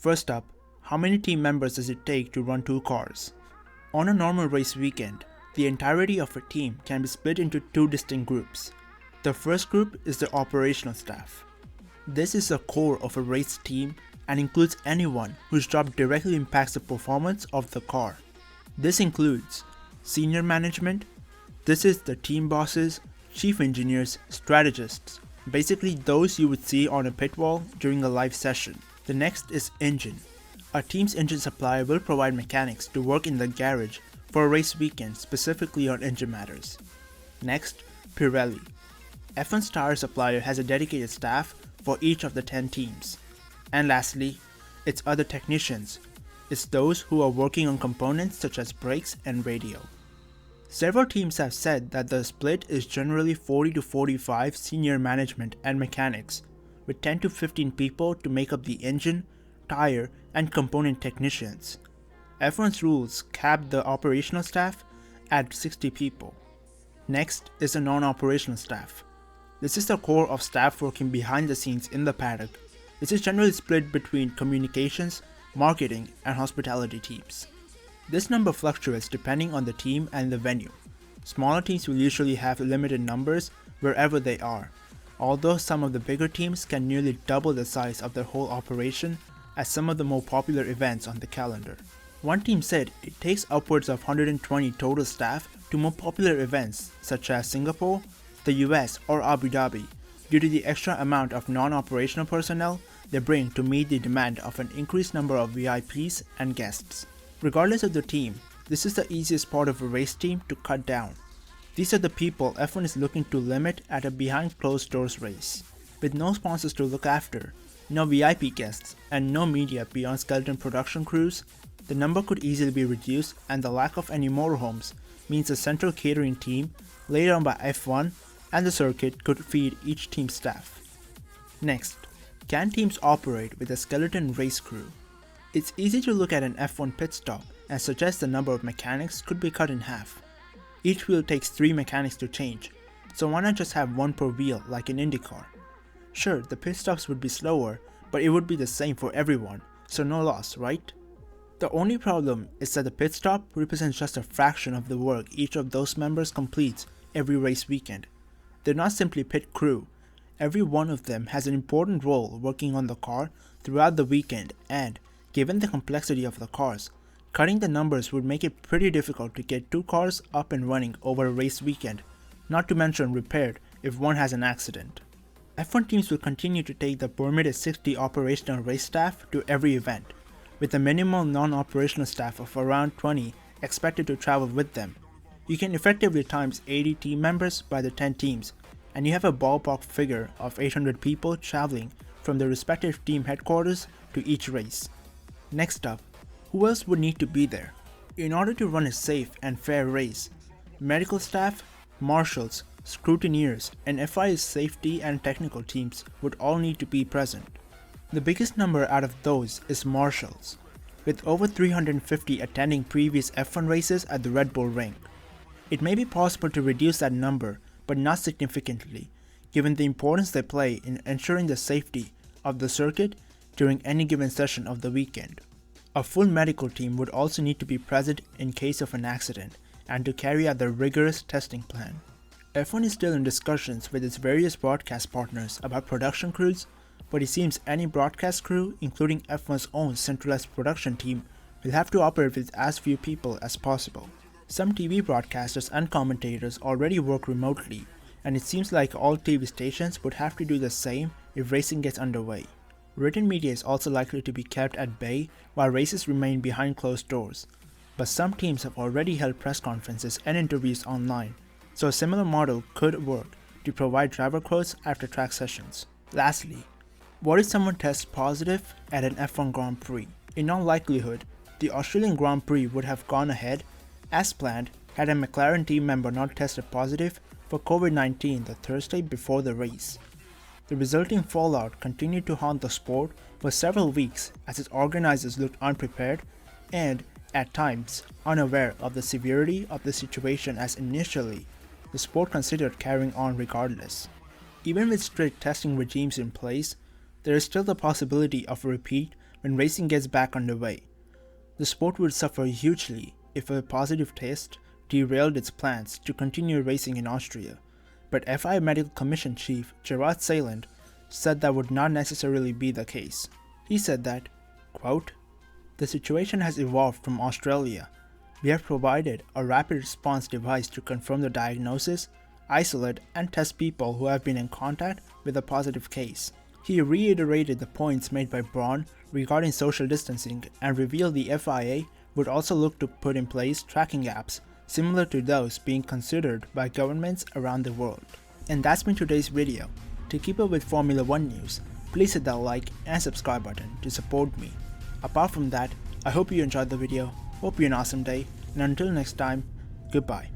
First up, how many team members does it take to run two cars? On a normal race weekend, the entirety of a team can be split into two distinct groups. The first group is the operational staff. This is the core of a race team and includes anyone whose job directly impacts the performance of the car. This includes senior management. This is the team bosses, chief engineers, strategists, basically those you would see on a pit wall during a live session. The next is engine. A team's engine supplier will provide mechanics to work in the garage for a race weekend specifically on engine matters. Next, Pirelli. F1's tire supplier has a dedicated staff for each of the 10 teams. And lastly, it's other technicians. It's those who are working on components such as brakes and radio. Several teams have said that the split is generally 40 to 45 senior management and mechanics, with 10 to 15 people to make up the engine, tire, and component technicians. F1's rules cap the operational staff at 60 people. Next is the non-operational staff. This is the core of staff working behind the scenes in the paddock. This is generally split between communications, marketing, and hospitality teams. This number fluctuates depending on the team and the venue. Smaller teams will usually have limited numbers wherever they are, although some of the bigger teams can nearly double the size of their whole operation at some of the more popular events on the calendar. One team said it takes upwards of 120 total staff to more popular events such as Singapore, the US, or Abu Dhabi, due to the extra amount of non-operational personnel they bring to meet the demand of an increased number of VIPs and guests. Regardless of the team, this is the easiest part of a race team to cut down. These are the people F1 is looking to limit at a behind closed doors race. With no sponsors to look after, no VIP guests, and no media beyond skeleton production crews, the number could easily be reduced, and the lack of any motorhomes means a central catering team laid on by F1 and the circuit could feed each team's staff. Next, can teams operate with a skeleton race crew? It's easy to look at an F1 pit stop and suggest the number of mechanics could be cut in half. Each wheel takes 3 mechanics to change, so why not just have one per wheel like in IndyCar? Sure, the pit stops would be slower, but it would be the same for everyone, so no loss, right? The only problem is that the pit stop represents just a fraction of the work each of those members completes every race weekend. They're not simply pit crew. Every one of them has an important role working on the car throughout the weekend, and given the complexity of the cars, cutting the numbers would make it pretty difficult to get 2 cars up and running over a race weekend, not to mention repaired if one has an accident. F1 teams will continue to take the permitted 60 operational race staff to every event, with a minimal non-operational staff of around 20 expected to travel with them. You can effectively times 80 team members by the 10 teams, and you have a ballpark figure of 800 people traveling from their respective team headquarters to each race. Next up, who else would need to be there? In order to run a safe and fair race, medical staff, marshals, scrutineers, and FIA's safety and technical teams would all need to be present. The biggest number out of those is marshals, with over 350 attending previous F1 races at the Red Bull Ring. It may be possible to reduce that number, but not significantly, given the importance they play in ensuring the safety of the circuit during any given session of the weekend. A full medical team would also need to be present in case of an accident and to carry out the rigorous testing plan. F1 is still in discussions with its various broadcast partners about production crews, but it seems any broadcast crew, including F1's own centralized production team, will have to operate with as few people as possible. Some TV broadcasters and commentators already work remotely, and it seems like all TV stations would have to do the same if racing gets underway. Written media is also likely to be kept at bay while races remain behind closed doors, but some teams have already held press conferences and interviews online, so a similar model could work to provide driver quotes after track sessions. Lastly, what if someone tests positive at an F1 Grand Prix? In all likelihood, the Australian Grand Prix would have gone ahead as planned had a McLaren team member not tested positive for COVID-19 the Thursday before the race. The resulting fallout continued to haunt the sport for several weeks as its organizers looked unprepared and, at times, unaware of the severity of the situation, as initially, the sport considered carrying on regardless. Even with strict testing regimes in place, there is still the possibility of a repeat when racing gets back underway. The sport would suffer hugely if a positive test derailed its plans to continue racing in Austria, but FIA Medical Commission Chief Gerard Seiland said that would not necessarily be the case. He said that, quote, "The situation has evolved from Australia. We have provided a rapid response device to confirm the diagnosis, isolate and test people who have been in contact with a positive case." He reiterated the points made by Braun regarding social distancing and revealed the FIA would also look to put in place tracking apps similar to those being considered by governments around the world. And that's been today's video. To keep up with Formula 1 news, please hit that like and subscribe button to support me. Apart from that, I hope you enjoyed the video, hope you have an awesome day, and until next time, goodbye.